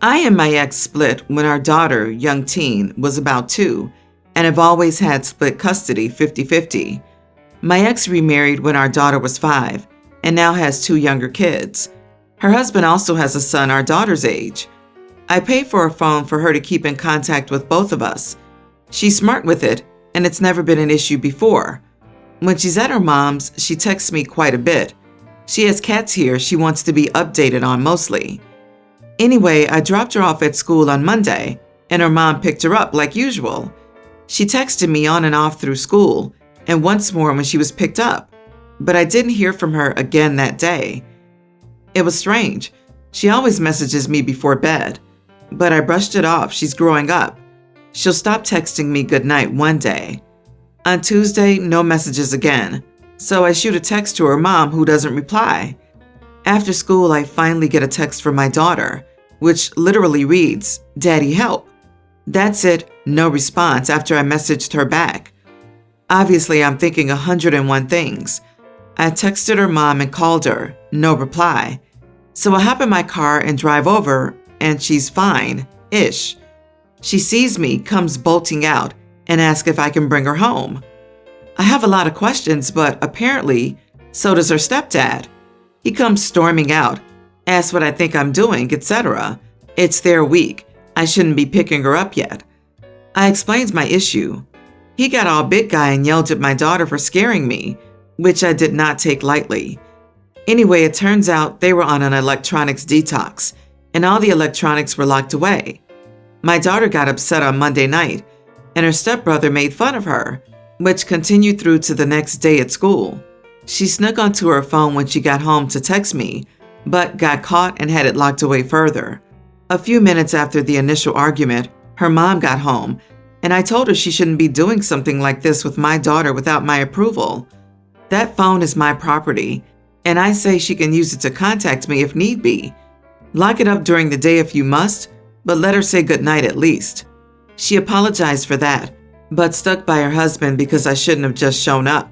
I and my ex split when our daughter, young teen, was about 2, and have always had split custody 50-50. My ex remarried when our daughter was 5, and now has 2 younger kids. Her husband also has a son our daughter's age. I pay for a phone for her to keep in contact with both of us. She's smart with it, and it's never been an issue before. When she's at her mom's, she texts me quite a bit. She has cats here she wants to be updated on mostly. Anyway, I dropped her off at school on Monday, and her mom picked her up like usual. She texted me on and off through school, and once more when she was picked up, but I didn't hear from her again that day. It was strange. She always messages me before bed, but I brushed it off. She's growing up. She'll stop texting me goodnight one day. On Tuesday, no messages again, so I shoot a text to her mom who doesn't reply. After school, I finally get a text from my daughter, which literally reads, "Daddy, help." That's it, no response after I messaged her back. Obviously, I'm thinking 101 things. I texted her mom and called her, no reply. So I hop in my car and drive over, and she's fine-ish. She sees me, comes bolting out, and asks if I can bring her home. I have a lot of questions, but apparently, so does her stepdad. He comes storming out, asks what I think I'm doing, etc. It's their week. I shouldn't be picking her up yet. I explained my issue. He got all big guy and yelled at my daughter for scaring me, which I did not take lightly. Anyway, it turns out they were on an electronics detox, and all the electronics were locked away. My daughter got upset on Monday night, and her stepbrother made fun of her, which continued through to the next day at school. She snuck onto her phone when she got home to text me, but got caught and had it locked away further. A few minutes after the initial argument, her mom got home, and I told her she shouldn't be doing something like this with my daughter without my approval. That phone is my property, and I say she can use it to contact me if need be. Lock it up during the day if you must, but let her say goodnight at least. She apologized for that, but stuck by her husband because I shouldn't have just shown up.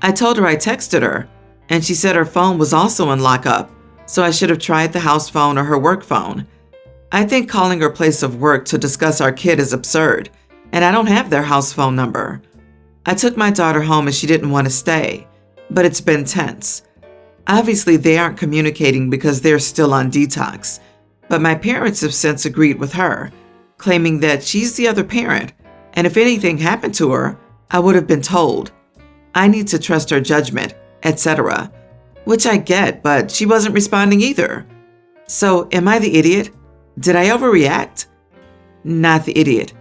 I told her I texted her, and she said her phone was also in lockup, so I should have tried the house phone or her work phone. I think calling her place of work to discuss our kid is absurd, and I don't have their house phone number. I took my daughter home and she didn't want to stay, but it's been tense. Obviously, they aren't communicating because they're still on detox, but my parents have since agreed with her, claiming that she's the other parent, and if anything happened to her, I would have been told. I need to trust her judgment, etc., which I get, but she wasn't responding either. So, am I the idiot? Did I overreact? Not the idiot.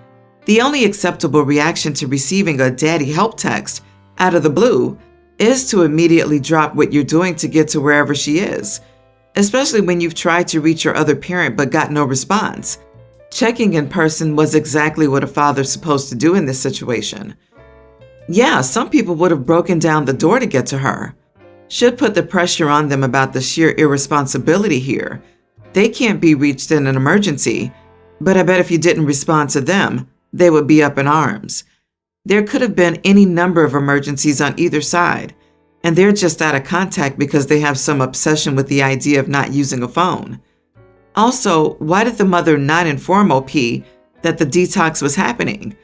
The only acceptable reaction to receiving a daddy help text out of the blue is to immediately drop what you're doing to get to wherever she is, especially when you've tried to reach your other parent but got no response. Checking in person was exactly what a father's supposed to do in this situation. Yeah, some people would have broken down the door to get to her. Should put the pressure on them about the sheer irresponsibility here. They can't be reached in an emergency, but I bet if you didn't respond to them, they would be up in arms. There could have been any number of emergencies on either side, and they're just out of contact because they have some obsession with the idea of not using a phone. Also, why did the mother not inform OP that the detox was happening?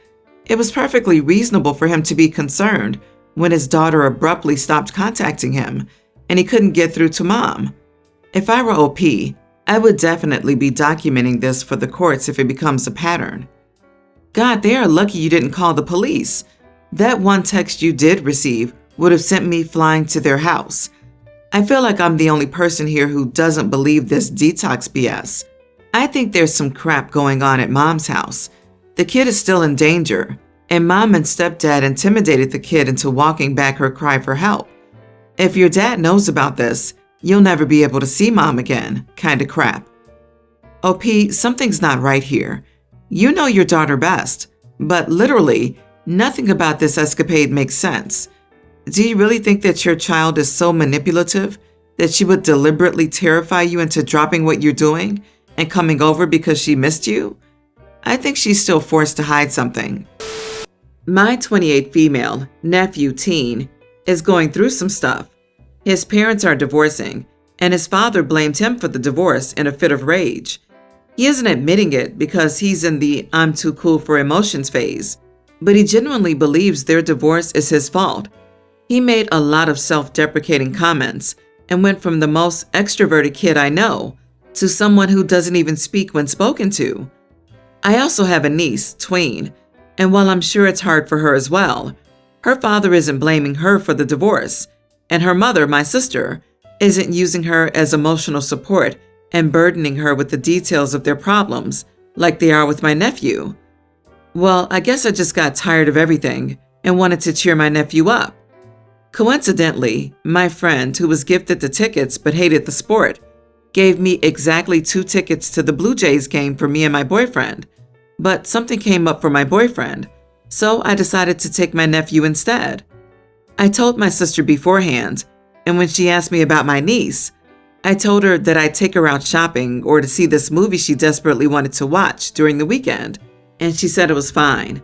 It was perfectly reasonable for him to be concerned when his daughter abruptly stopped contacting him and he couldn't get through to mom. If I were OP, I would definitely be documenting this for the courts if it becomes a pattern. God, they are lucky you didn't call the police. That one text you did receive would have sent me flying to their house. I feel like I'm the only person here who doesn't believe this detox BS. I think there's some crap going on at mom's house. The kid is still in danger, and mom and stepdad intimidated the kid into walking back her cry for help. If your dad knows about this, you'll never be able to see mom again, kinda crap. OP, something's not right here. You know your daughter best, but literally, nothing about this escapade makes sense. Do you really think that your child is so manipulative that she would deliberately terrify you into dropping what you're doing and coming over because she missed you? I think she's still forced to hide something. My 28 female nephew teen is going through some stuff. His parents are divorcing, and his father blamed him for the divorce in a fit of rage. He isn't admitting it because he's in the I'm too cool for emotions phase, but he genuinely believes their divorce is his fault. He made a lot of self-deprecating comments and went from the most extroverted kid I know to someone who doesn't even speak when spoken to. I also have a niece, Tween, and while I'm sure it's hard for her as well, her father isn't blaming her for the divorce, and her mother, my sister, isn't using her as emotional support and burdening her with the details of their problems like they are with my nephew. Well, I guess I just got tired of everything and wanted to cheer my nephew up. Coincidentally, my friend, who was gifted the tickets but hated the sport, gave me exactly 2 tickets to the Blue Jays game for me and my boyfriend. But something came up for my boyfriend, so I decided to take my nephew instead. I told my sister beforehand, and when she asked me about my niece, I told her that I'd take her out shopping or to see this movie she desperately wanted to watch during the weekend, and she said it was fine.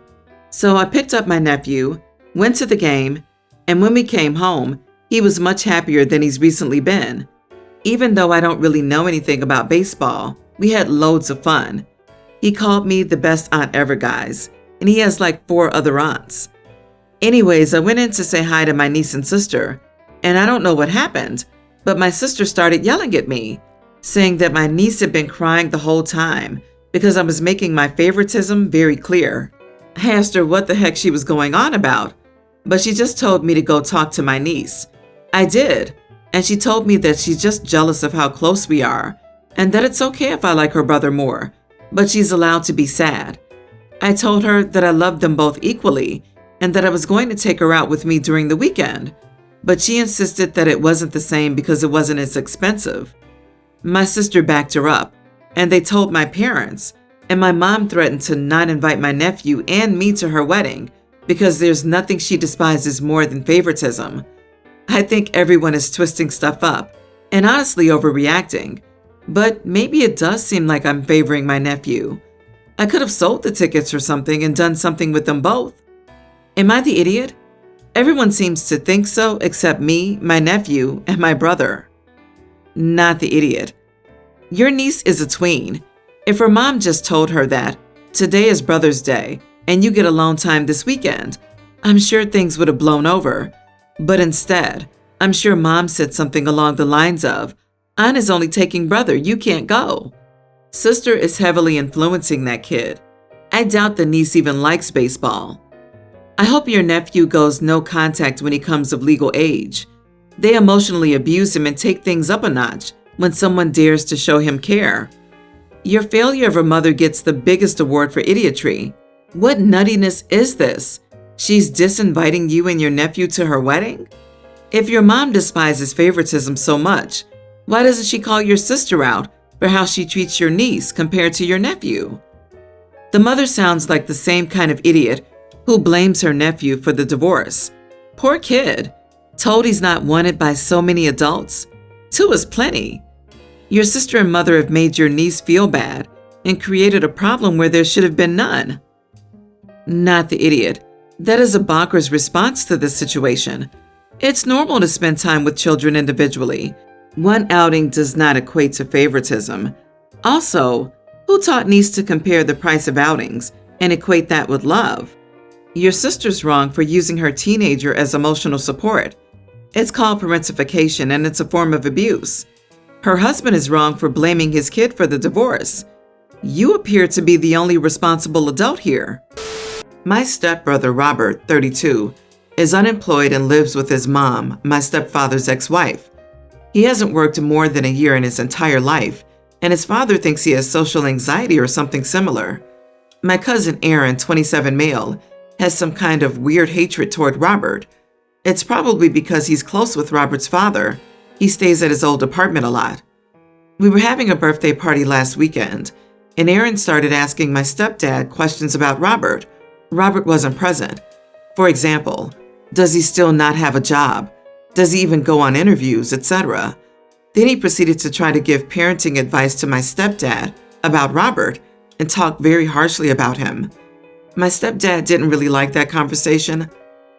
So I picked up my nephew, went to the game, and when we came home, he was much happier than he's recently been. Even though I don't really know anything about baseball, we had loads of fun. He called me the best aunt ever, guys, and he has like 4 other aunts. Anyways, I went in to say hi to my niece and sister, and I don't know what happened, but my sister started yelling at me, saying that my niece had been crying the whole time because I was making my favoritism very clear. I asked her what the heck she was going on about, but she just told me to go talk to my niece. I did, and she told me that she's just jealous of how close we are, and that it's okay if I like her brother more, but she's allowed to be sad. I told her that I loved them both equally and that I was going to take her out with me during the weekend, but she insisted that it wasn't the same because it wasn't as expensive. My sister backed her up, and they told my parents, and my mom threatened to not invite my nephew and me to her wedding because there's nothing she despises more than favoritism. I think everyone is twisting stuff up and honestly overreacting, but maybe it does seem like I'm favoring my nephew. I could have sold the tickets or something and done something with them both. Am I the idiot? Everyone seems to think so except me, my nephew, and my brother. Not the idiot. Your niece is a tween. If her mom just told her that today is Brother's Day and you get alone time this weekend, I'm sure things would have blown over. But instead, I'm sure mom said something along the lines of, Aunt is only taking brother, you can't go. Sister is heavily influencing that kid. I doubt the niece even likes baseball. I hope your nephew goes no contact when he comes of legal age. They emotionally abuse him and take things up a notch when someone dares to show him care. Your failure of a mother gets the biggest award for idiotry. What nuttiness is this? She's disinviting you and your nephew to her wedding? If your mom despises favoritism so much, why doesn't she call your sister out for how she treats your niece compared to your nephew? The mother sounds like the same kind of idiot who blames her nephew for the divorce. Poor kid, told he's not wanted by so many adults. 2 is plenty. Your sister and mother have made your niece feel bad and created a problem where there should have been none. Not the idiot. That is a bonkers response to this situation. It's normal to spend time with children individually. One outing does not equate to favoritism. Also, who taught niece to compare the price of outings and equate that with love? Your sister's wrong for using her teenager as emotional support. It's called parentification and it's a form of abuse. Her husband is wrong for blaming his kid for the divorce. You appear to be the only responsible adult here. My stepbrother Robert, 32, is unemployed and lives with his mom, my stepfather's ex-wife. He hasn't worked more than a year in his entire life, and his father thinks he has social anxiety or something similar. My cousin Aaron, 27 male, has some kind of weird hatred toward Robert. It's probably because he's close with Robert's father. He stays at his old apartment a lot. We were having a birthday party last weekend, and Aaron started asking my stepdad questions about Robert. Robert wasn't present. For example, does he still not have a job? Does he even go on interviews, etc.? Then he proceeded to try to give parenting advice to my stepdad about Robert and talk very harshly about him. My stepdad didn't really like that conversation.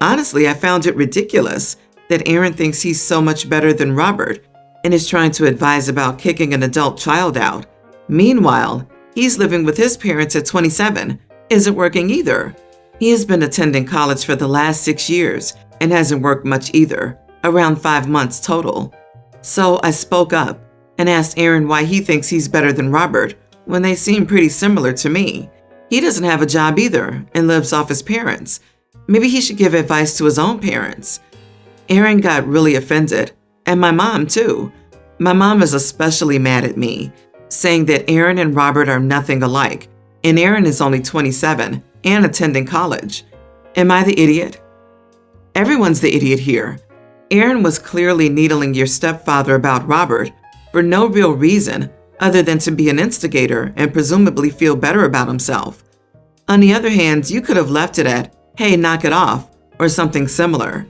Honestly, I found it ridiculous that Aaron thinks he's so much better than Robert and is trying to advise about kicking an adult child out. Meanwhile, He's living with his parents at 27, isn't working either. He has been attending college for the last 6 years and hasn't worked much either, around 5 months total. So I spoke up and asked Aaron why he thinks he's better than Robert when they seem pretty similar to me. He doesn't have a job either and lives off his parents. Maybe he should give advice to his own parents. Aaron got really offended, and my mom too. My mom is especially mad at me, saying that Aaron and Robert are nothing alike, and Aaron is only 27 and attending college. Am I the idiot? Everyone's the idiot here. Aaron was clearly needling your stepfather about Robert for no real reason other than to be an instigator and presumably feel better about himself. On the other hand, you could have left it at, "Hey, knock it off," or something similar.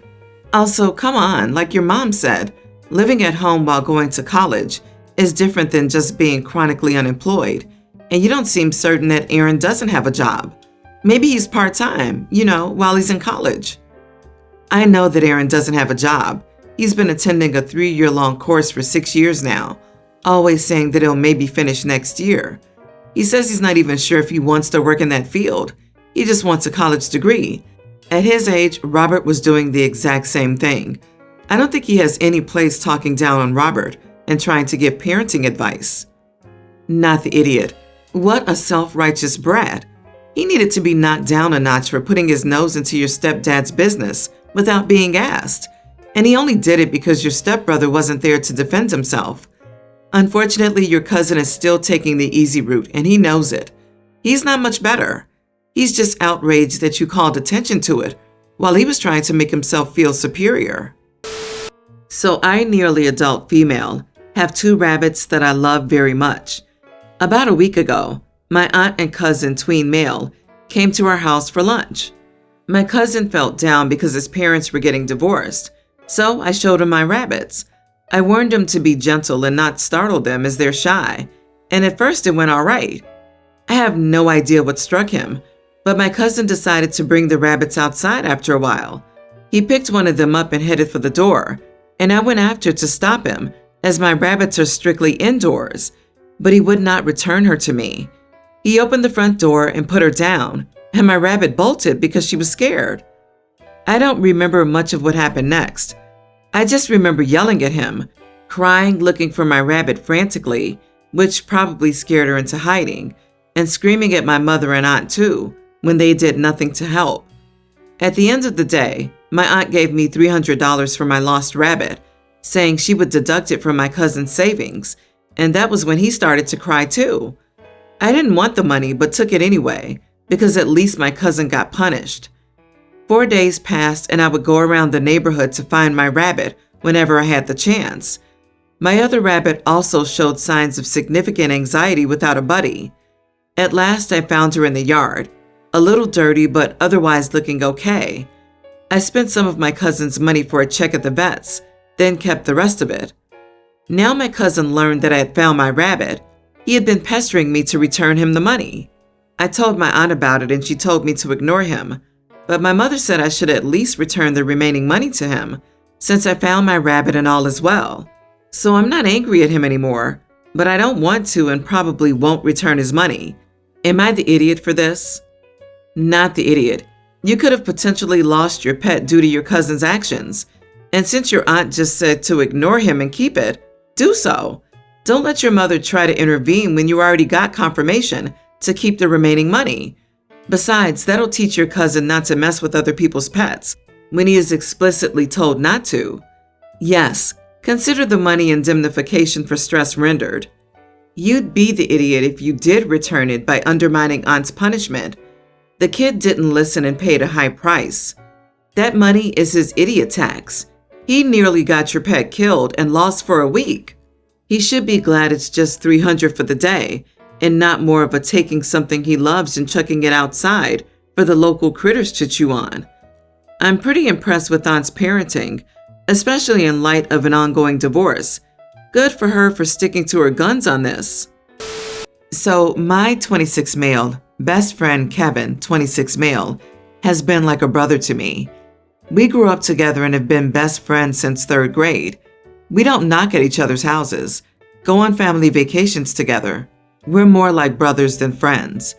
Also, come on, like your mom said, living at home while going to college is different than just being chronically unemployed, and you don't seem certain that Aaron doesn't have a job. Maybe he's part-time, while he's in college. I know that Aaron doesn't have a job. He's been attending a 3-year-long course for 6 years now, always saying that he'll maybe finish next year. He says he's not even sure if he wants to work in that field. He just wants a college degree. At his age, Robert was doing the exact same thing. I don't think he has any place talking down on Robert and trying to give parenting advice. Not the idiot. What a self-righteous brat. He needed to be knocked down a notch for putting his nose into your stepdad's business without being asked. And he only did it because your stepbrother wasn't there to defend himself. Unfortunately, your cousin is still taking the easy route, and he knows it. He's not much better. He's just outraged that you called attention to it, while he was trying to make himself feel superior. So I, nearly adult female, have 2 rabbits that I love very much. About a week ago, my aunt and cousin, tween male, came to our house for lunch. My cousin felt down because his parents were getting divorced, so I showed him my rabbits. I warned him to be gentle and not startle them as they're shy, and at first it went all right. I have no idea what struck him, but my cousin decided to bring the rabbits outside after a while. He picked one of them up and headed for the door, and I went after to stop him, as my rabbits are strictly indoors, but he would not return her to me. He opened the front door and put her down, and my rabbit bolted because she was scared. I don't remember much of what happened next. I just remember yelling at him, crying, looking for my rabbit frantically, which probably scared her into hiding, and screaming at my mother and aunt too, when they did nothing to help. At the end of the day, my aunt gave me $300 for my lost rabbit, saying she would deduct it from my cousin's savings, and that was when he started to cry too. I didn't want the money but took it anyway, because at least my cousin got punished. 4 days passed and I would go around the neighborhood to find my rabbit whenever I had the chance. My other rabbit also showed signs of significant anxiety without a buddy. At last I found her in the yard, a little dirty but otherwise looking okay. I spent some of my cousin's money for a check at the vet's, then kept the rest of it. Now my cousin learned that I had found my rabbit. He had been pestering me to return him the money. I told my aunt about it and she told me to ignore him, but my mother said I should at least return the remaining money to him, since I found my rabbit and all is well. So I'm not angry at him anymore, but I don't want to and probably won't return his money. Am I the idiot for this? Not the idiot. You could have potentially lost your pet due to your cousin's actions. And since your aunt just said to ignore him and keep it, do so. Don't let your mother try to intervene when you already got confirmation to keep the remaining money. Besides, that'll teach your cousin not to mess with other people's pets when he is explicitly told not to. Yes, consider the money indemnification for stress rendered. You'd be the idiot if you did return it by undermining aunt's punishment. The kid didn't listen and paid a high price. That money is his idiot tax. He nearly got your pet killed and lost for a week. He should be glad it's just $300 for the day and not more of a taking something he loves and chucking it outside for the local critters to chew on. I'm pretty impressed with aunt's parenting, especially in light of an ongoing divorce. Good for her for sticking to her guns on this. So my 26 male best friend Kevin, 26 male, has been like a brother to me. We grew up together and have been best friends since 3rd grade. We don't knock at each other's houses, go on family vacations together. We're more like brothers than friends.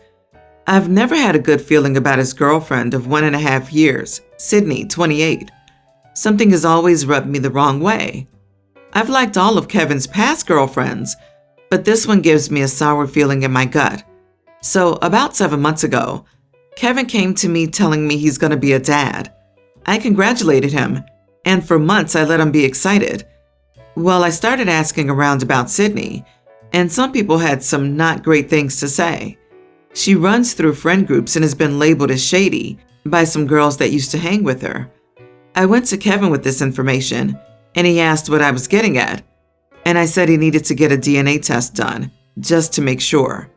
I've never had a good feeling about his girlfriend of 1.5 years, Sydney, 28. Something has always rubbed me the wrong way. I've liked all of Kevin's past girlfriends, but this one gives me a sour feeling in my gut. So about 7 months ago, Kevin came to me telling me he's going to be a dad. I congratulated him, and for months I let him be excited. Well, I started asking around about Sydney, and some people had some not great things to say. She runs through friend groups and has been labeled as shady by some girls that used to hang with her. I went to Kevin with this information, and he asked what I was getting at, and I said he needed to get a DNA test done, just to make sure.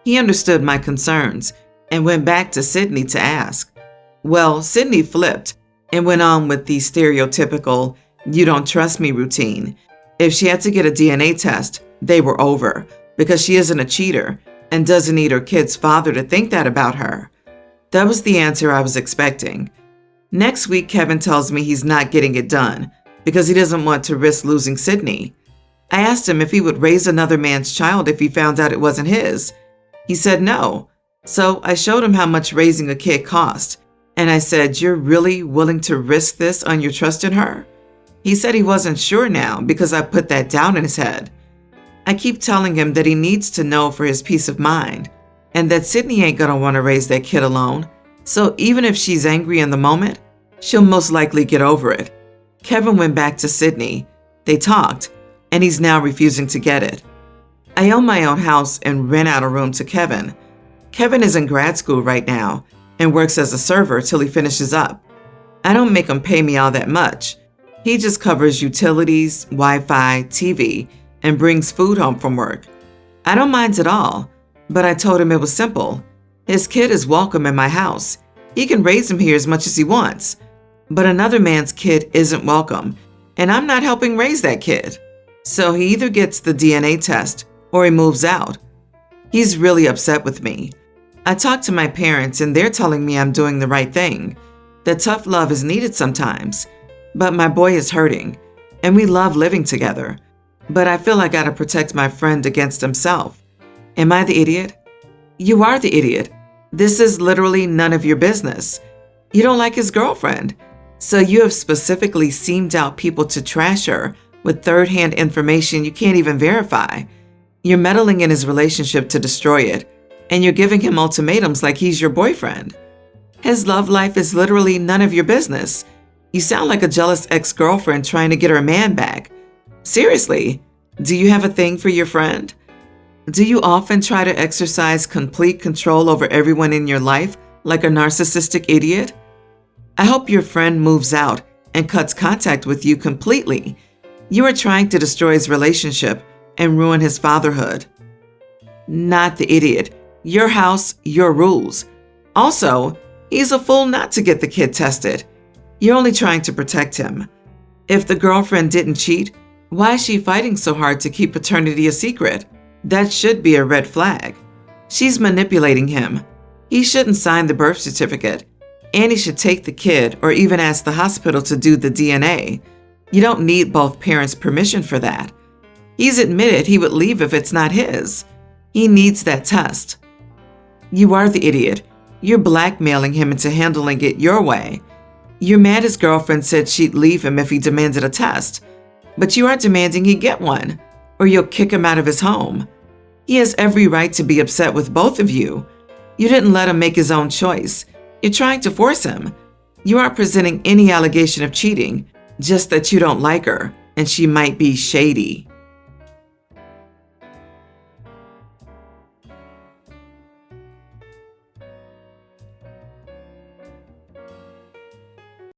He understood my concerns and went back to Sydney to ask. Well, Sydney flipped and went on with the stereotypical "you don't trust me" routine. If she had to get a DNA test, they were over, because she isn't a cheater and doesn't need her kid's father to think that about her. That was the answer I was expecting. Next week, Kevin tells me he's not getting it done because he doesn't want to risk losing Sydney. I asked him if he would raise another man's child if he found out it wasn't his. He said no. So I showed him how much raising a kid cost, and I said, "You're really willing to risk this on your trust in her?" He said he wasn't sure now because I put that down in his head. I keep telling him that he needs to know for his peace of mind, and that Sydney ain't gonna want to raise that kid alone. So even if she's angry in the moment, she'll most likely get over it. Kevin went back to Sydney. They talked, and he's now refusing to get it. I own my own house and rent out a room to Kevin. Kevin is in grad school right now and works as a server till he finishes up. I don't make him pay me all that much. He just covers utilities, Wi-Fi, TV, and brings food home from work. I don't mind at all, but I told him it was simple. His kid is welcome in my house. He can raise him here as much as he wants. But another man's kid isn't welcome, and I'm not helping raise that kid. So he either gets the DNA test or he moves out. He's really upset with me. I talked to my parents and they're telling me I'm doing the right thing, that tough love is needed sometimes. But my boy is hurting, and we love living together. But I feel I gotta protect my friend against himself. Am I the idiot? You are the idiot. This is literally none of your business. You don't like his girlfriend, so you have specifically seamed out people to trash her with third-hand information you can't even verify. You're meddling in his relationship to destroy it, and you're giving him ultimatums like he's your boyfriend. His love life is literally none of your business. You sound like a jealous ex-girlfriend trying to get her man back. Seriously, do you have a thing for your friend? Do you often try to exercise complete control over everyone in your life like a narcissistic idiot? I hope your friend moves out and cuts contact with you completely. You are trying to destroy his relationship and ruin his fatherhood. Not the idiot. Your house, your rules. Also, he's a fool not to get the kid tested. You're only trying to protect him. If the girlfriend didn't cheat, why is she fighting so hard to keep paternity a secret? That should be a red flag. She's manipulating him. He shouldn't sign the birth certificate, and he should take the kid or even ask the hospital to do the DNA. You don't need both parents' permission for that. He's admitted he would leave if it's not his. He needs that test. You are the idiot. You're blackmailing him into handling it your way. You're mad his girlfriend said she'd leave him if he demanded a test, but you are demanding he get one, or you'll kick him out of his home. He has every right to be upset with both of you. You didn't let him make his own choice. You're trying to force him. You aren't presenting any allegation of cheating, just that you don't like her, and she might be shady.